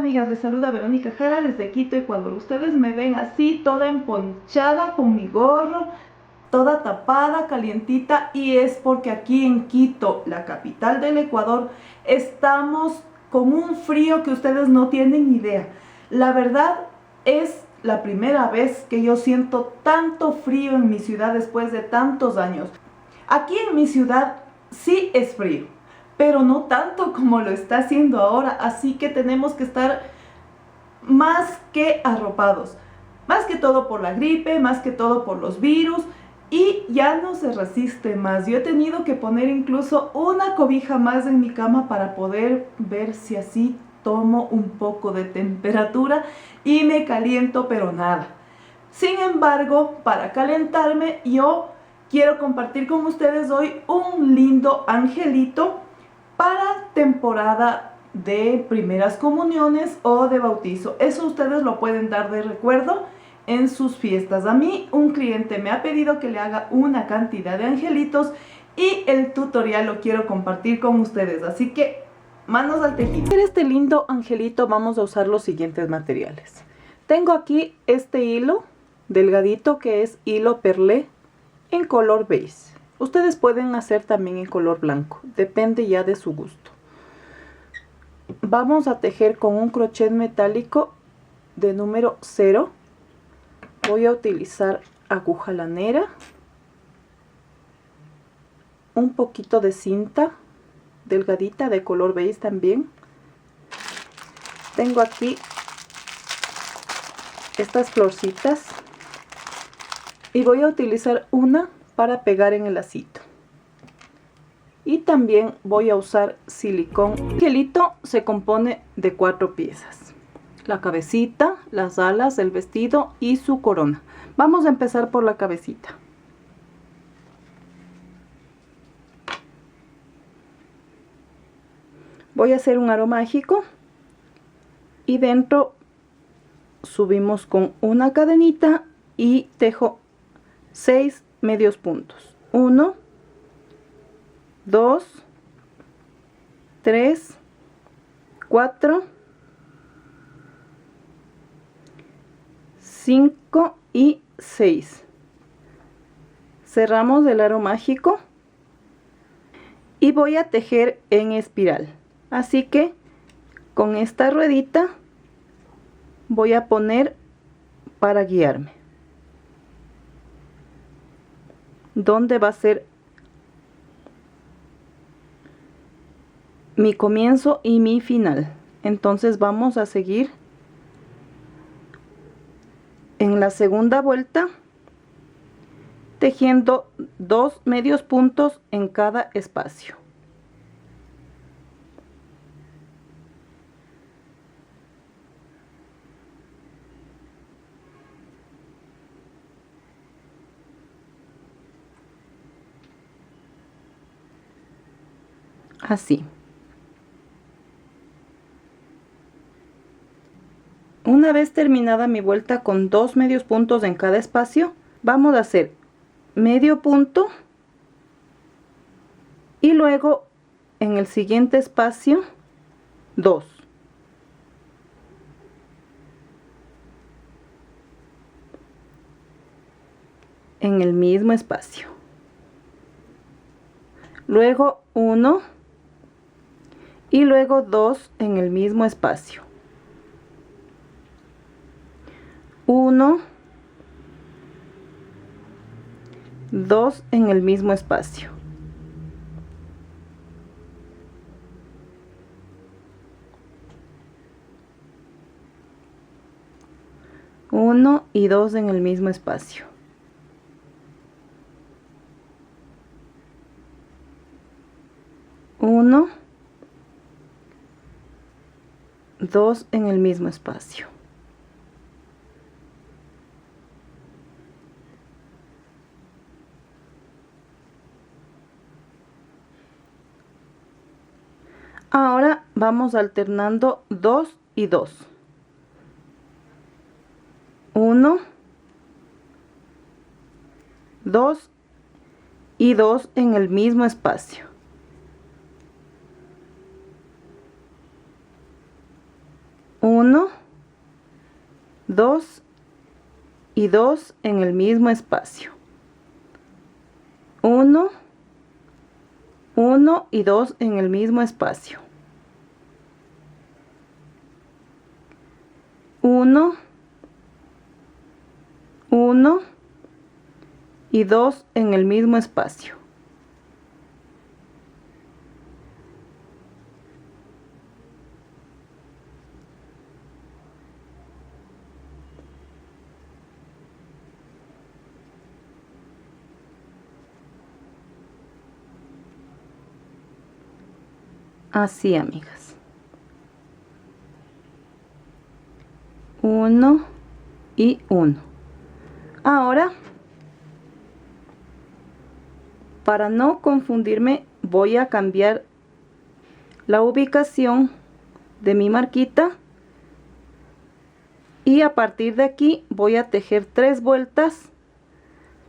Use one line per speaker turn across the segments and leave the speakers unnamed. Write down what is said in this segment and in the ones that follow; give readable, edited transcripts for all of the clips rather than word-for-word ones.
amigas, les saluda Verónica Jara desde Quito, Ecuador. Ustedes me ven así, toda emponchada con mi gorro, toda tapada, calientita, y es porque aquí en Quito, la capital del Ecuador, estamos con un frío que ustedes no tienen idea. La verdad es la primera vez que yo siento tanto frío en mi ciudad después de tantos años. Aquí en mi ciudad sí es frío, pero no tanto como lo está haciendo ahora, así que tenemos que estar más que arropados, más que todo por la gripe, más que todo por los virus, y ya no se resiste más. Yo he tenido que poner incluso una cobija más en mi cama para poder ver si así tomo un poco de temperatura y me caliento, pero nada. Sin embargo, para calentarme, yo quiero compartir con ustedes hoy un lindo angelito para temporada de primeras comuniones o de bautizo. Eso ustedes lo pueden dar de recuerdo en sus fiestas. A mí un cliente me ha pedido que le haga una cantidad de angelitos y el tutorial lo quiero compartir con ustedes, así que manos al tejido. Para este lindo angelito vamos a usar los siguientes materiales. Tengo aquí este hilo delgadito que es hilo perlé en color beige. Ustedes pueden hacer también en color blanco, depende ya de su gusto. Vamos a tejer con un crochet metálico de número 0. Voy a utilizar aguja lanera, un poquito de cinta delgadita de color beige también. Tengo aquí estas florcitas y voy a utilizar una para pegar en el lacito. Y también voy a usar silicón. El angelito se compone de 4 piezas: la cabecita, las alas, el vestido y su corona. Vamos a empezar por la cabecita. Voy a hacer un aro mágico y dentro subimos con una cadenita y tejo 6 medios puntos. 1, 2, 3, 4, 5 y 6. Cerramos el aro mágico y voy a tejer en espiral. Así que con esta ruedita voy a poner para guiarme dónde va a ser mi comienzo y mi final. Entonces vamos a seguir en la segunda vuelta tejiendo 2 medios puntos en cada espacio. Así. Una vez terminada mi vuelta con 2 medios puntos en cada espacio, vamos a hacer medio punto y luego en el siguiente espacio 2. En el mismo espacio. Luego 1 y luego 2 en el mismo espacio. 1, 2 en el mismo espacio. 1 y 2 en el mismo espacio. 1, 2 en el mismo espacio. Ahora vamos alternando 2 y 2. 1, 2 y 2 en el mismo espacio. 1, 2 y 2 en el mismo espacio. 1, 1 y 2 en el mismo espacio. 1, 1 y 2 en el mismo espacio. Así, amigas. 1 y 1. Ahora, para no confundirme, voy a cambiar la ubicación de mi marquita y a partir de aquí voy a tejer 3 vueltas,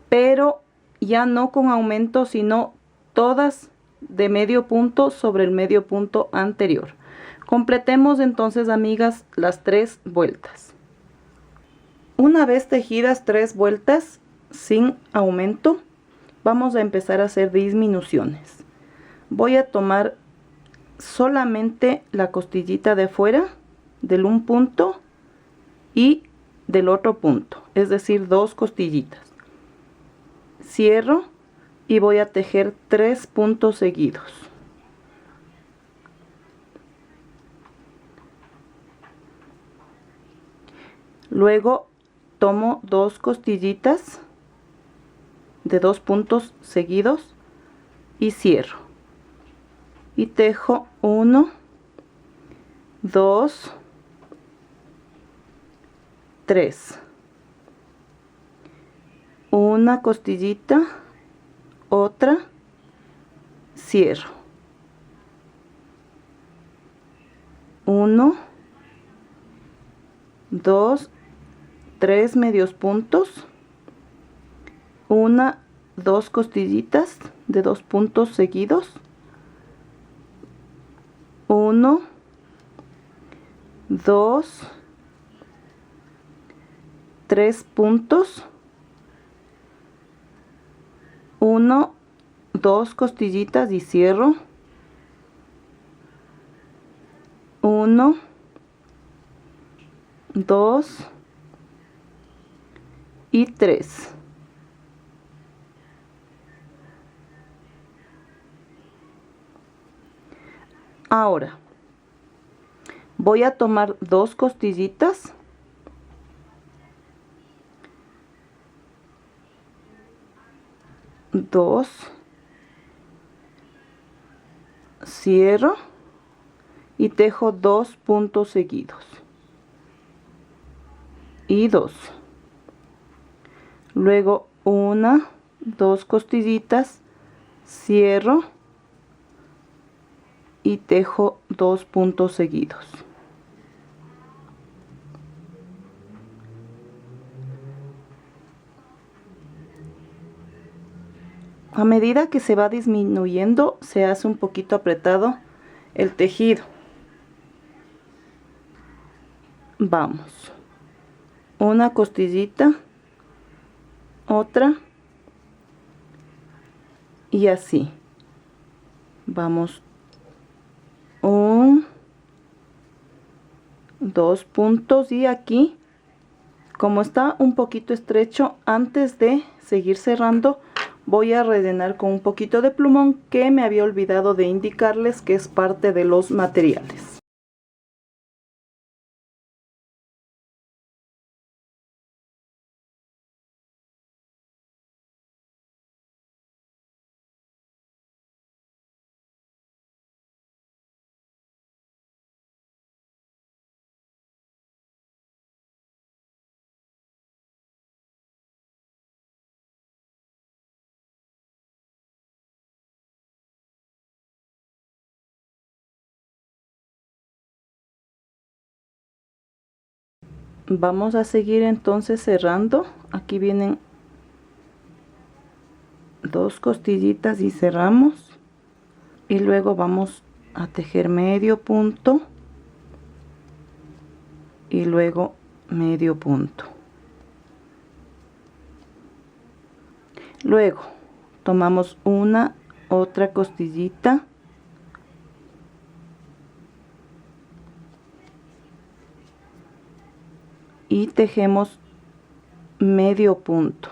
pero ya no con aumento, sino todas de medio punto sobre el medio punto anterior. Completemos entonces, amigas, las 3 vueltas. Una vez tejidas 3 vueltas sin aumento, vamos a empezar a hacer disminuciones. Voy a tomar solamente la costillita de fuera del un punto y del otro punto, es decir, 2 costillitas. Cierro y voy a tejer 3 puntos seguidos. Luego tomo 2 costillitas de 2 puntos seguidos y cierro. Y tejo 1, 2, 3. Una costillita, otra, cierro. 1, 2, 3 medios puntos, 1, 2 costillitas de 2 puntos seguidos, 1, 2, 3 puntos, 1, 2 costillitas y cierro. 1, 2 y 3. Ahora voy a tomar 2 costillitas, cierro y tejo 2 puntos seguidos y 2. Luego 1, 2 costillitas, cierro y tejo 2 puntos seguidos. A medida que se va disminuyendo, se hace un poquito apretado el tejido. Vamos. Una costillita, otra y así. Vamos. 1, 2 puntos y aquí, como está un poquito estrecho, antes de seguir cerrando, voy a rellenar con un poquito de plumón que me había olvidado de indicarles que es parte de los materiales. Vamos a seguir entonces cerrando. Aquí vienen 2 costillitas y cerramos, y luego vamos a tejer medio punto
y luego medio punto. Luego tomamos una otra costillita y tejemos medio punto.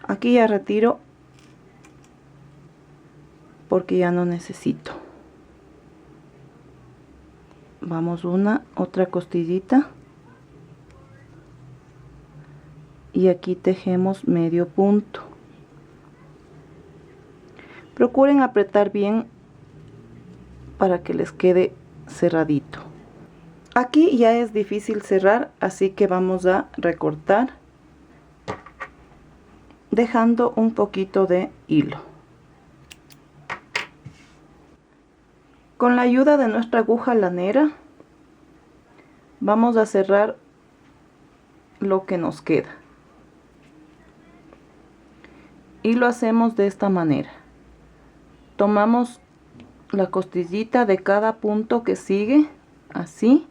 Aquí ya retiro porque ya no necesito. Vamos una otra costillita y aquí tejemos medio punto. Procuren apretar bien para que les quede cerradito. Aquí ya es difícil cerrar, así que vamos a recortar dejando un poquito de hilo. Con la ayuda de nuestra aguja lanera vamos a cerrar lo que nos queda y lo hacemos de esta manera. Tomamos la costillita de cada punto que sigue, así,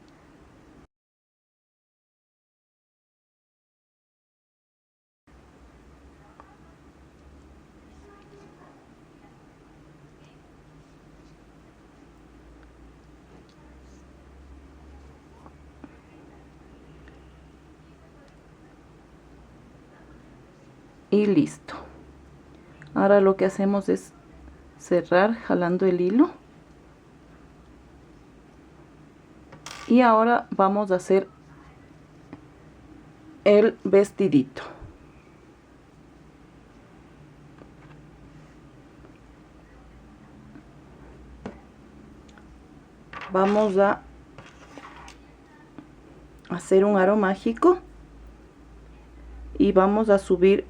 y listo. Ahora lo que hacemos es cerrar jalando el hilo y ahora vamos a hacer el vestidito. Vamos a hacer un aro mágico y vamos a subir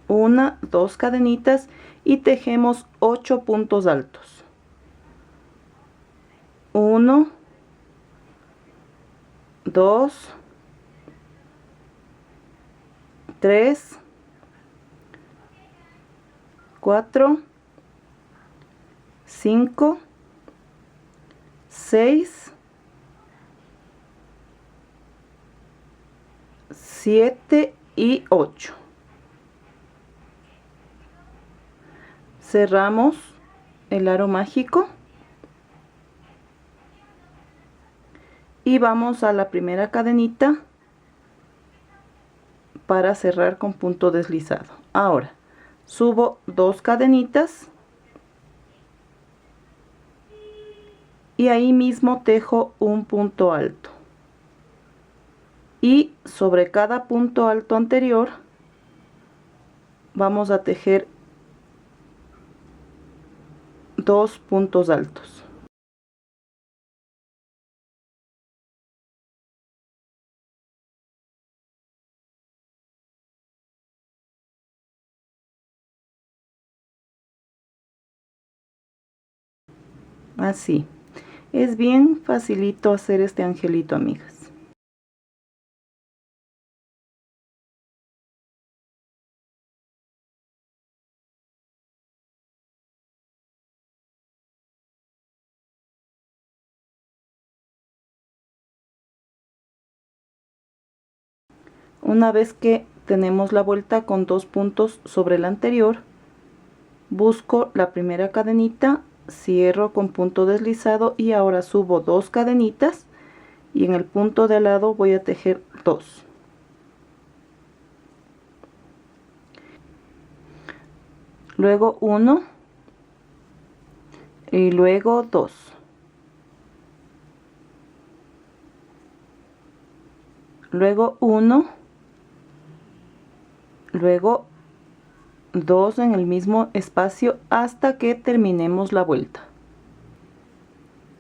una, dos cadenitas y tejemos 8 puntos altos. 1, 2, 3, 4, 5, 6, 7 y 8. Cerramos el aro mágico y vamos a la primera cadenita para cerrar con punto deslizado. Ahora subo 2 cadenitas y ahí mismo tejo un punto alto y sobre cada punto alto anterior vamos a tejer 2 puntos altos. Así. Es bien facilito hacer este angelito, amigas. Una vez que tenemos la vuelta con 2 puntos sobre el anterior, busco la primera cadenita, cierro con punto deslizado y ahora subo 2 cadenitas y en el punto de al lado voy a tejer 2. Luego 1 y luego 2. Luego 1, luego 2 en el mismo espacio hasta que terminemos la vuelta.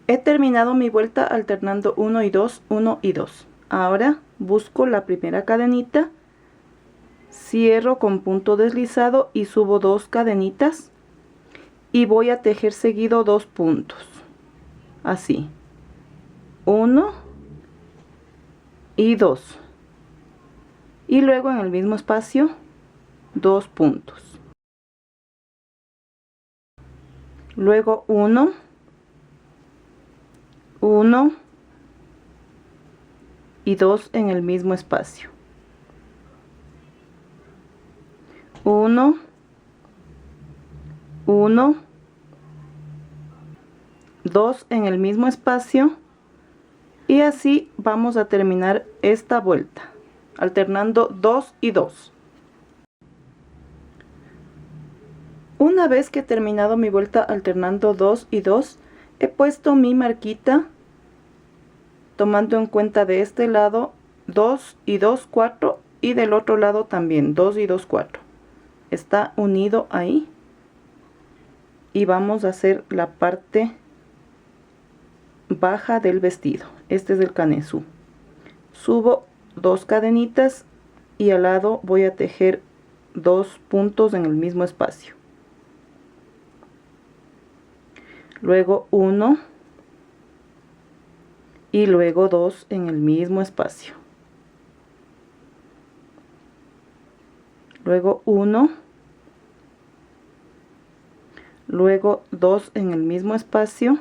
He terminado mi vuelta alternando 1 y 2, 1 y 2. Ahora busco la primera cadenita, cierro con punto deslizado y subo 2 cadenitas y voy a tejer seguido 2 puntos, así, 1 y 2, y luego en el mismo espacio 2 puntos. luego 1, 1 y 2 en el mismo espacio, 1, 1, 2 en el mismo espacio, y así vamos a terminar esta vuelta alternando 2 y 2. Una vez que he terminado mi vuelta alternando 2 y 2, he puesto mi marquita tomando en cuenta de este lado 2 y 2, 4, y del otro lado también 2 y 2, 4. Está unido ahí, y vamos a hacer la parte baja del vestido. Este es el canesú. Subo 2 cadenitas y al lado voy a tejer 2 puntos en el mismo espacio, luego 1 y luego 2 en el mismo espacio, luego 1, luego 2 en el mismo espacio,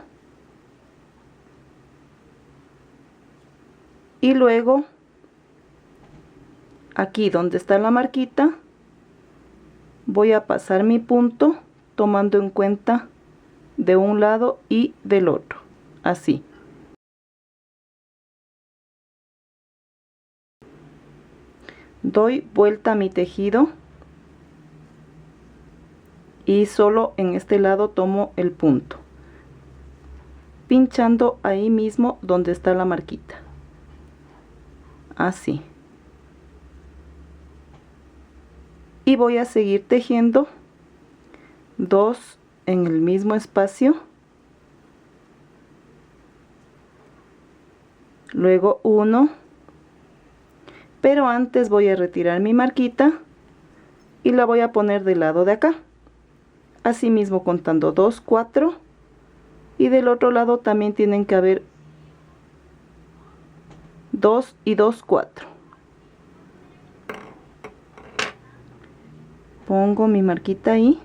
y luego aquí donde está la marquita voy a pasar mi punto tomando en cuenta de un lado y del otro, así. Doy vuelta a mi tejido y solo en este lado tomo el punto, pinchando ahí mismo donde está la marquita, así. Y voy a seguir tejiendo 2 en el mismo espacio, luego 1, pero antes voy a retirar mi marquita y la voy a poner del lado de acá, así mismo contando 2, 4, y del otro lado también tienen que haber 2 y 2, 4. Pongo mi marquita ahí,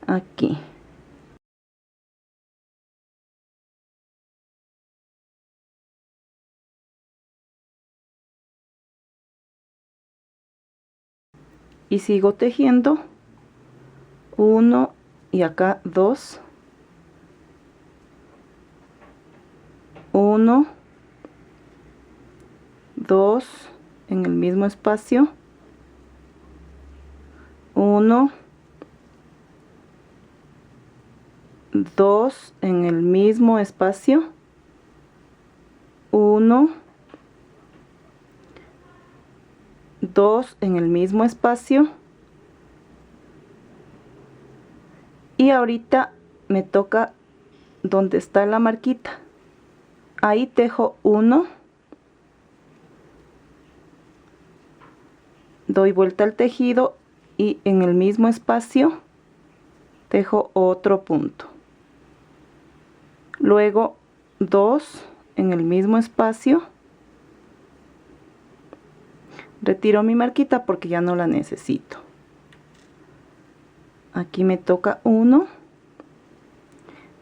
aquí, y sigo tejiendo 1 y acá 2, 1, 2 en el mismo espacio, 1, 2 en el mismo espacio, 1, 2 en el mismo espacio, y ahorita me toca donde está la marquita, ahí tejo 1, doy vuelta al tejido y en el mismo espacio tejo otro punto, luego 2 en el mismo espacio, retiro mi marquita porque ya no la necesito, aquí me toca 1,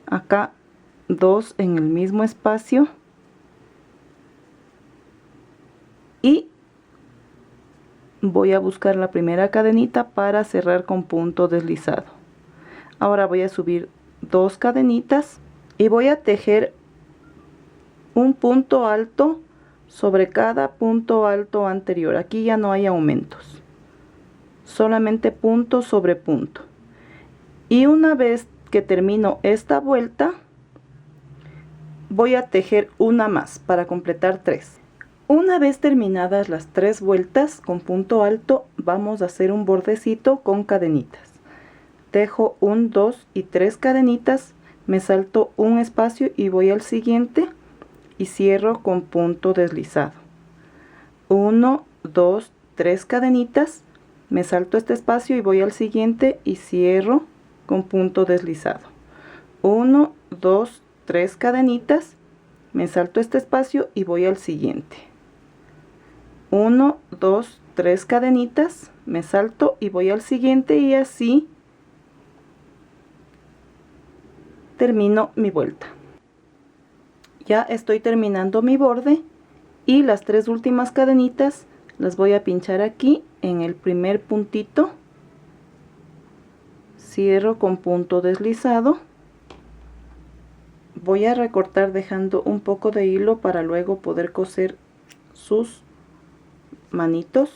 acá 2 en el mismo espacio, y voy a buscar la primera cadenita para cerrar con punto deslizado. Ahora voy a subir 2 cadenitas y voy a tejer un punto alto sobre cada punto alto anterior. Aquí ya no hay aumentos, solamente punto sobre punto. Y una vez que termino esta vuelta voy a tejer una más para completar 3. Una vez terminadas las 3 vueltas con punto alto, vamos a hacer un bordecito con cadenitas. Tejo 1, 2 y 3 cadenitas, me salto un espacio y voy al siguiente y cierro con punto deslizado. 1, 2, 3 cadenitas, me salto este espacio y voy al siguiente y cierro con punto deslizado. 1, 2, 3 cadenitas, me salto este espacio y voy al siguiente. 1, 2, 3 cadenitas, me salto y voy al siguiente y así termino mi vuelta. Ya estoy terminando mi borde y las 3 últimas cadenitas las voy a pinchar aquí en el primer puntito, cierro con punto deslizado, voy a recortar dejando un poco de hilo para luego poder coser sus manitos.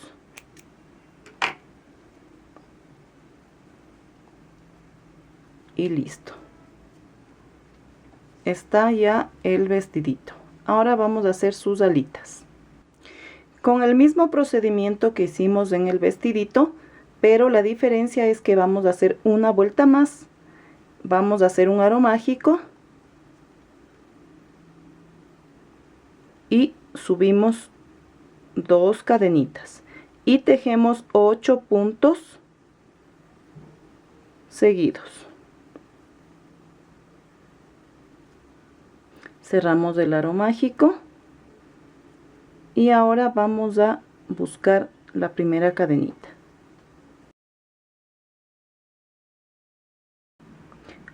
Y listo, está ya el vestidito. Ahora vamos a hacer sus alitas con el mismo procedimiento que hicimos en el vestidito, pero la diferencia es que vamos a hacer una vuelta más. Vamos a hacer un aro mágico y subimos 2 cadenitas y tejemos 8 puntos seguidos. Cerramos el aro mágico y ahora vamos a buscar la primera cadenita.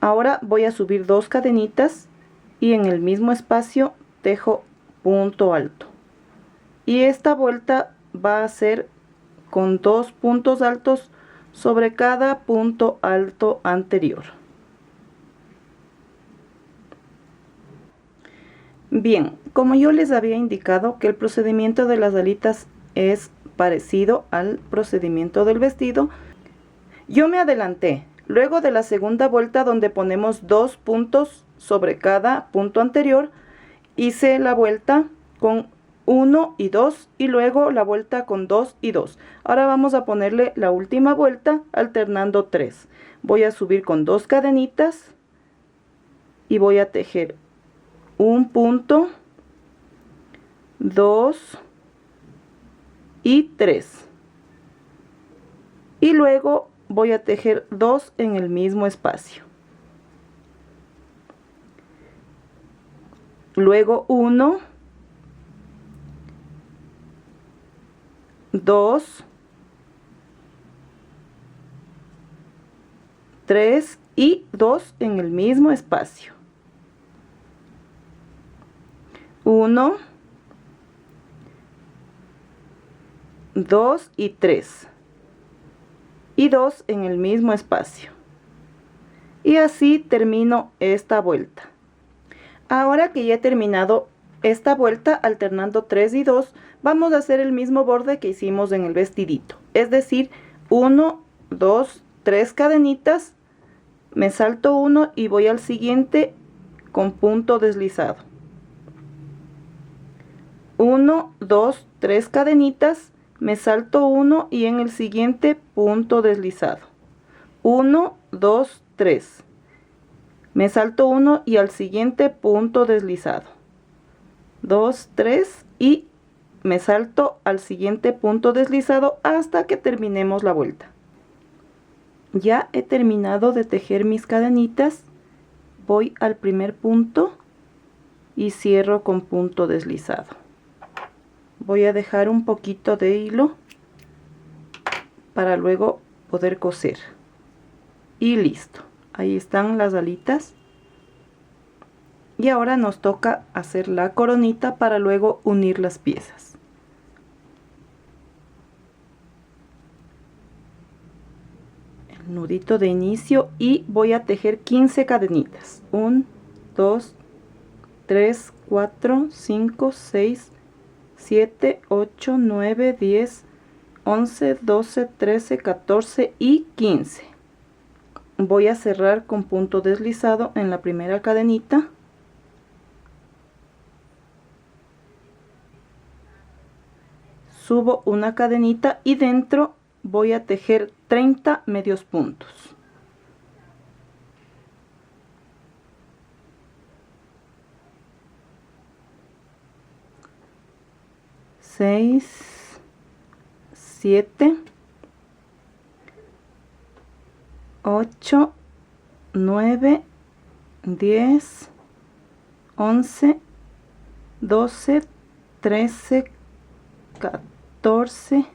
Ahora voy a subir 2 cadenitas y en el mismo espacio tejo punto alto, y esta vuelta va a ser con 2 puntos altos sobre cada punto alto anterior. Bien, como yo les había indicado que el procedimiento de las alitas es parecido al procedimiento del vestido, yo me adelanté. Luego de la segunda vuelta, donde ponemos 2 puntos sobre cada punto anterior, hice la vuelta con 1 y 2 y luego la vuelta con 2 y 2. Ahora vamos a ponerle la última vuelta alternando 3. Voy a subir con 2 cadenitas y voy a tejer un punto, 2 y 3, y luego voy a tejer 2 en el mismo espacio, luego 1, 2, 3 y 2 en el mismo espacio, 1, 2 y 3 y 2 en el mismo espacio, y así termino esta vuelta. Ahora que ya he terminado esta vuelta alternando 3 y 2, vamos a hacer el mismo borde que hicimos en el vestidito, es decir, 1, 2, 3 cadenitas, me salto 1 y voy al siguiente con punto deslizado, 1, 2, 3 cadenitas, me salto 1 y en el siguiente punto deslizado, 1, 2, 3, me salto 1 y al siguiente punto deslizado, 2, 3 y me salto al siguiente punto deslizado hasta que terminemos la vuelta. Ya he terminado de tejer mis cadenitas, voy al primer punto y cierro con punto deslizado. Voy a dejar un poquito de hilo para luego poder coser. Y listo, ahí están las alitas. Y ahora nos toca hacer la coronita para luego unir las piezas. El nudito de inicio y voy a tejer 15 cadenitas. 1, 2, 3, 4, 5, 6, 7, 8, 9, 10, 11, 12, 13, 14 y 15. Voy a cerrar con punto deslizado en la primera cadenita. Subo una cadenita y dentro voy a tejer 30 medios puntos. Seis, 7, 8, 9, 10, 11, 12, 13, 14 14,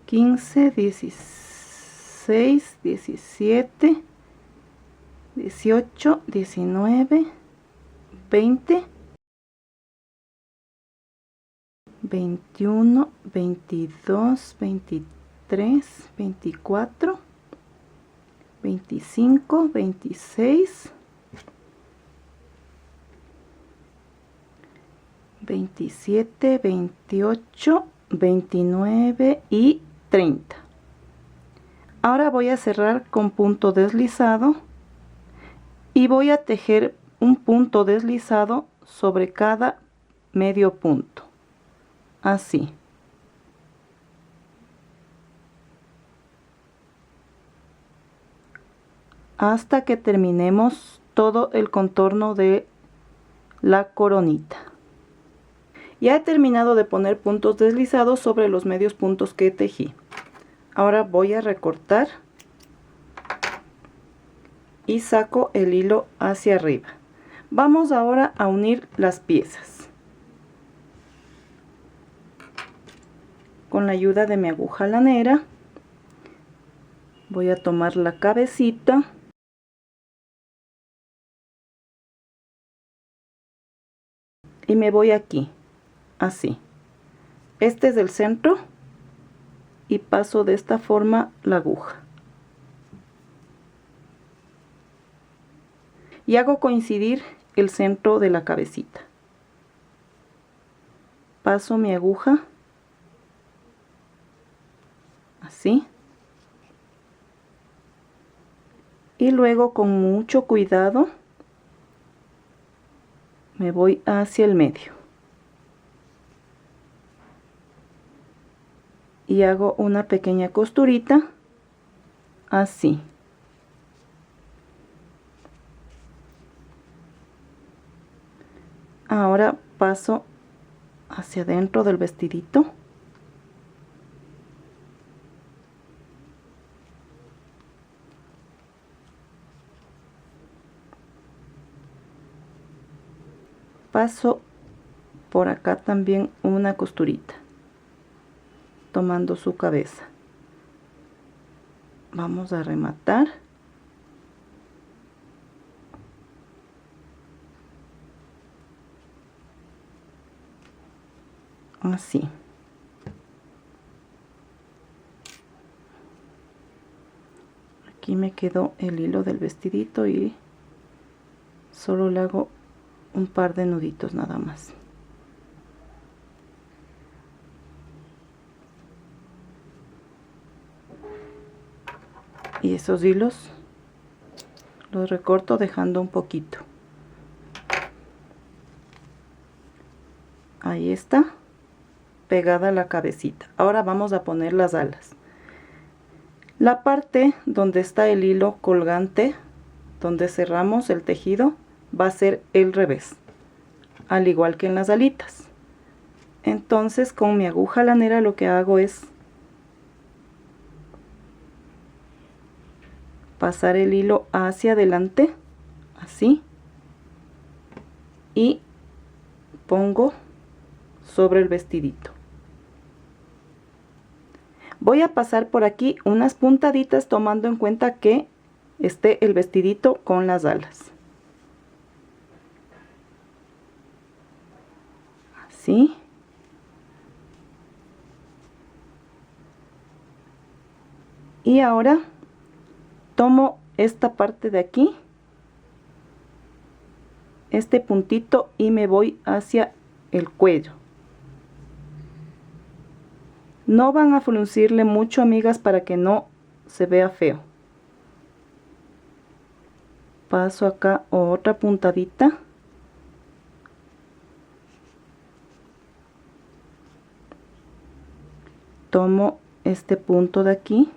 15, 16, 17, 18, 19, 20, 21, 22, 23, 24, 25, 26, 27, 28, 29 y 30. Ahora voy a cerrar con punto deslizado y voy a tejer un punto deslizado sobre cada medio punto, así. Hasta que terminemos todo el contorno de la coronita. Ya he terminado de poner puntos deslizados sobre los medios puntos que tejí. Ahora voy a recortar y saco el hilo hacia arriba. Vamos ahora a unir las piezas. Con la ayuda de mi aguja lanera voy a tomar la cabecita y me voy aquí, así. Este es el centro y paso de esta forma la aguja. Y hago coincidir el centro de la cabecita. Paso mi aguja así. Y luego con mucho cuidado me voy hacia el medio. Y hago una pequeña costurita así. Ahora paso hacia adentro del vestidito. Paso por acá también una costurita, tomando su cabeza. Vamos a rematar. Así. Aquí me quedó el hilo del vestidito y solo le hago un par de nuditos nada más. Y esos hilos los recorto dejando un poquito. Ahí está, pegada la cabecita. Ahora vamos a poner las alas. La parte donde está el hilo colgante, donde cerramos el tejido, va a ser el revés, al igual que en las alitas. Entonces con mi aguja lanera lo que hago es pasar el hilo hacia adelante, así, y pongo sobre el vestidito. Voy a pasar por aquí unas puntaditas tomando en cuenta que esté el vestidito con las alas. Así. Y ahora tomo esta parte de aquí, este puntito, y me voy hacia el cuello. No van a fruncirle mucho, amigas, para que no se vea feo. Paso acá otra puntadita. Tomo este punto de aquí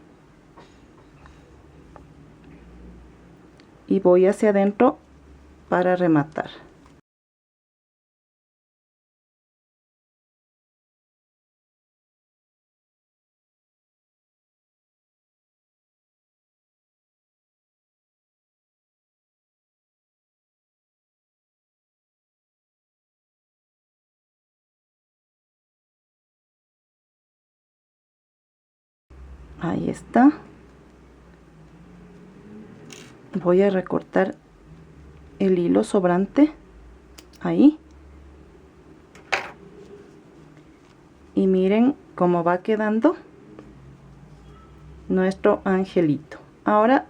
y voy hacia adentro para rematar. Ahí está. Voy a recortar el hilo sobrante ahí. Y miren cómo va quedando nuestro angelito. Ahora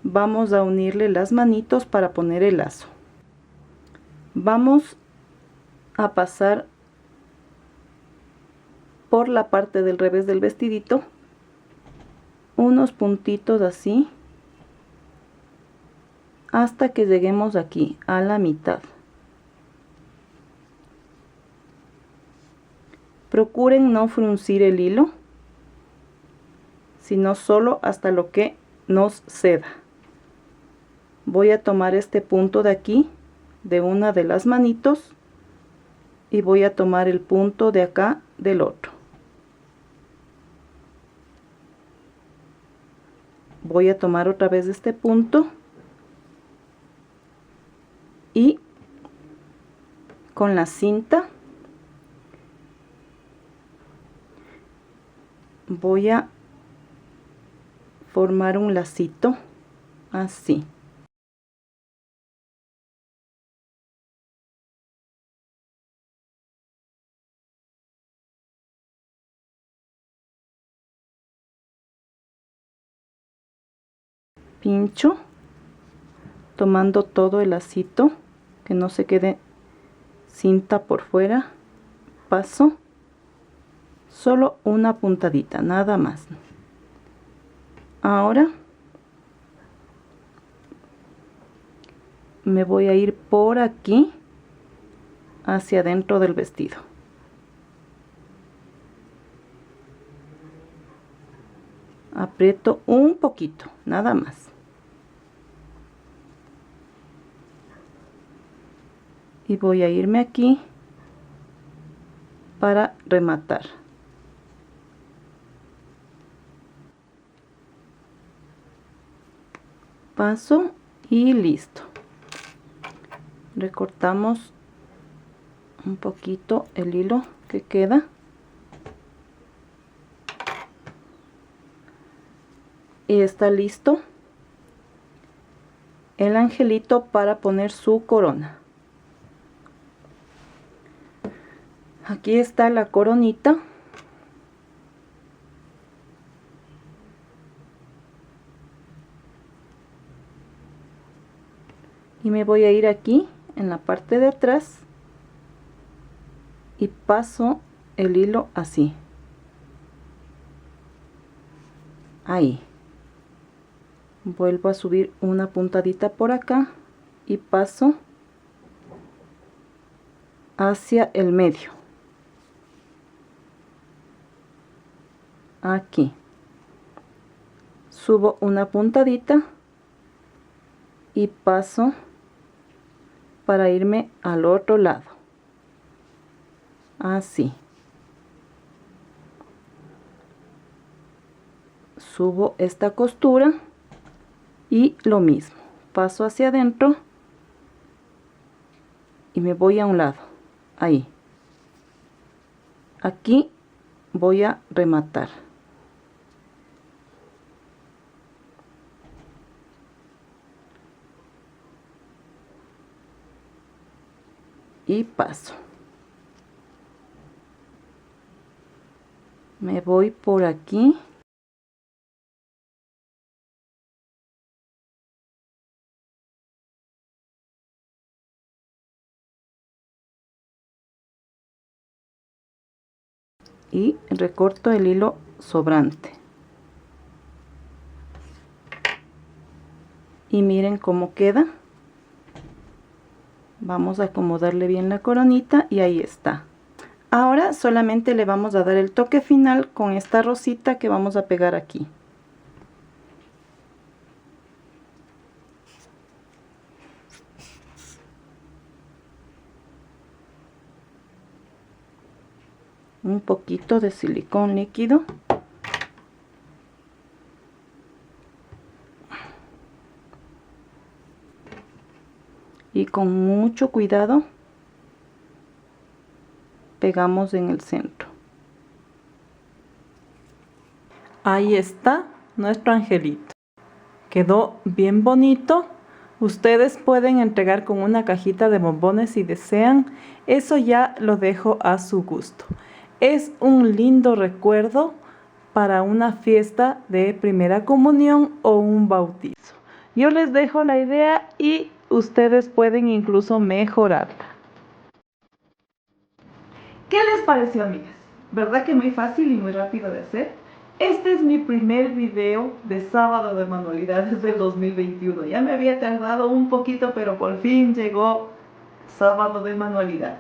vamos a unirle las manitos para poner el lazo. Vamos a pasar por la parte del revés del vestidito unos puntitos así hasta que lleguemos aquí a la mitad. Procuren no fruncir el hilo, sino solo hasta lo que nos ceda. Voy a tomar este punto de aquí, de una de las manitos, y voy a tomar el punto de acá del otro. Voy a tomar otra vez este punto y con la cinta voy a formar un lacito así. Pincho tomando todo el lacito, que no se quede cinta por fuera. Paso solo una puntadita, nada más. Ahora me voy a ir por aquí hacia adentro del vestido. Aprieto un poquito, nada más. Y voy a irme aquí para rematar. Paso y listo. Recortamos un poquito el hilo que queda. Y está listo el angelito para poner su corona. Aquí está la coronita. Y me voy a ir aquí en la parte de atrás y paso el hilo así. Ahí. Vuelvo a subir una puntadita por acá y paso hacia el medio. Aquí. Subo una puntadita y paso para irme al otro lado. Así. Subo esta costura y lo mismo. Paso hacia adentro y me voy a un lado. Ahí. Aquí voy a rematar. Y paso. Me voy por aquí. Y recorto el hilo sobrante. Y miren cómo queda. Vamos a acomodarle bien la coronita y ahí está. Ahora solamente le vamos a dar el toque final con esta rosita que vamos a pegar aquí. Un poquito de silicón líquido. Y con mucho cuidado pegamos en el centro. Ahí está nuestro angelito. Quedó bien bonito. Ustedes pueden entregar con una cajita de bombones si desean. Eso ya lo dejo a su gusto. Es un lindo recuerdo para una fiesta de primera comunión o un bautizo. Yo les dejo la idea y ustedes pueden incluso mejorarla.
¿Qué les pareció, amigas? ¿Verdad que muy fácil y muy rápido de hacer? Este es mi primer video de sábado de manualidades del 2021. Ya me había tardado un poquito, pero por fin llegó sábado de manualidades.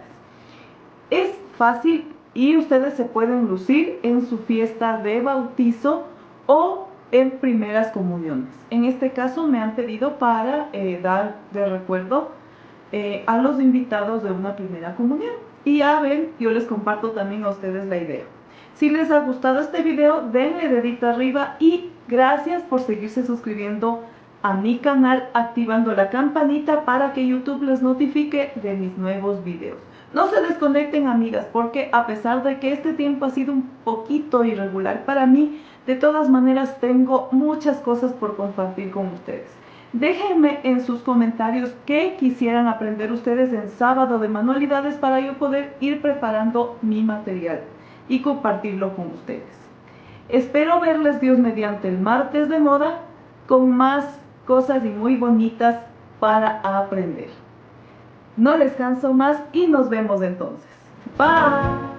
Es fácil y ustedes se pueden lucir en su fiesta de bautizo o en primeras comuniones. En este caso me han pedido para dar de recuerdo a los invitados de una primera comunión. Y a ver, yo les comparto también a ustedes la idea. Si les ha gustado este video, denle dedito arriba y gracias por seguirse suscribiendo a mi canal, activando la campanita para que YouTube les notifique de mis nuevos videos. No se desconecten, amigas, porque a pesar de que este tiempo ha sido un poquito irregular para mí, de todas maneras tengo muchas cosas por compartir con ustedes. Déjenme en sus comentarios qué quisieran aprender ustedes en sábado de manualidades para yo poder ir preparando mi material y compartirlo con ustedes. Espero verles Dios mediante el martes de moda con más cosas y muy bonitas para aprender. No les canso más y nos vemos entonces. Bye.